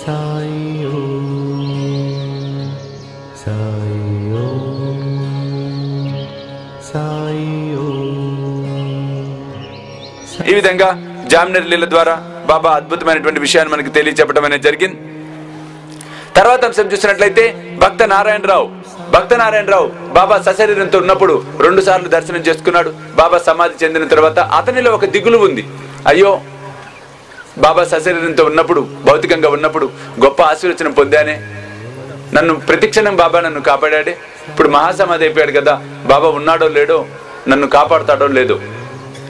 సాయి ఓం సాయి ఓం సాయి ఓం. ఈ విధంగా జామ్నర్ లీల ద్వారా బాబా అద్భుతమైనటువంటి విషయాన్ని మనకి తెలియచెప్పడం అనేది జరిగింది. తర్వాత అంశం చూసినట్లయితే భక్త నారాయణరావు బాబా సశరీరంతో ఉన్నప్పుడు 2 సార్లు దర్శనం చేసుకున్నాడు. బాబా సమాధి చెందిన తర్వాత అతనిలో ఒక దిగులు ఉంది. అయ్యో, బాబా సశరీరంతో ఉన్నప్పుడు, భౌతికంగా ఉన్నప్పుడు గొప్ప ఆశీర్వచనం పొందానే, నన్ను ప్రతిక్షణం బాబా నన్ను కాపాడాడే, ఇప్పుడు మహాసమాధి అయిపోయాడు కదా, బాబా ఉన్నాడో లేడో, నన్ను కాపాడుతాడో లేదో,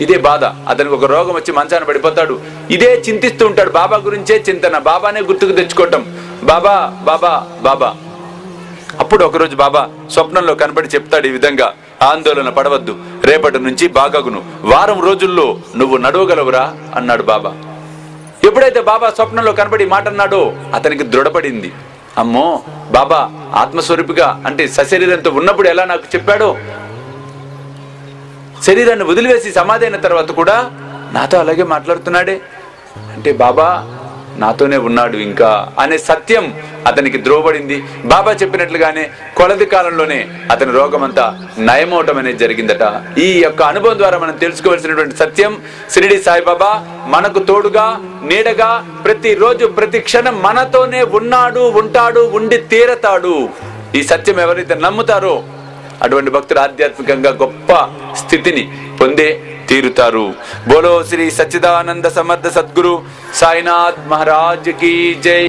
ఇదే బాధ. అతనికి ఒక రోగం వచ్చి మంచాన పడిపోతాడు, ఇదే చింతిస్తూ ఉంటాడు. బాబా గురించే చింతన, బాబానే గుర్తుకు తెచ్చుకోవటం, బాబా బాబా బాబా. అప్పుడు ఒకరోజు బాబా స్వప్నంలో కనబడి చెప్తాడు ఈ విధంగా, ఆందోళన పడవద్దు, రేపటి నుంచి బాగాగును, వారం రోజుల్లో నువ్వు నడవగలవురా అన్నాడు బాబా. ఎప్పుడైతే బాబా స్వప్నంలో కనబడి మాట అన్నాడో అతనికి దృఢపడింది. అమ్మో, బాబా ఆత్మస్వరూపిగా అంటే సశరీరంతో ఉన్నప్పుడు ఎలా నాకు చెప్పాడో, శరీరాన్ని వదిలివేసి సమాధి అయిన తర్వాత కూడా నాతో అలాగే మాట్లాడుతున్నాడే అంటే బాబా నాతోనే ఉన్నాడు ఇంకా అనే సత్యం అతనికి ద్రోవబడింది. బాబా చెప్పినట్లుగానే కొలది కాలంలోనే అతని రోగం అంతా నయమవటం అనేది జరిగిందట. ఈ యొక్క అనుభవం ద్వారా మనం తెలుసుకోవాల్సినటువంటి సత్యం, షిరిడి సాయిబాబా మనకు తోడుగా నీడగా ప్రతిరోజు ప్రతి క్షణం మనతోనే ఉన్నాడు, ఉంటాడు, ఉండి తీరతాడు. ఈ సత్యం ఎవరైతే నమ్ముతారో అటువంటి భక్తులు ఆధ్యాత్మికంగా గొప్ప స్థితిని పొందే తీరుతారు. బోలో శ్రీ సచ్చిదానంద సమర్థ సద్గురు సాయినాథ్ మహారాజ్ కీ జై.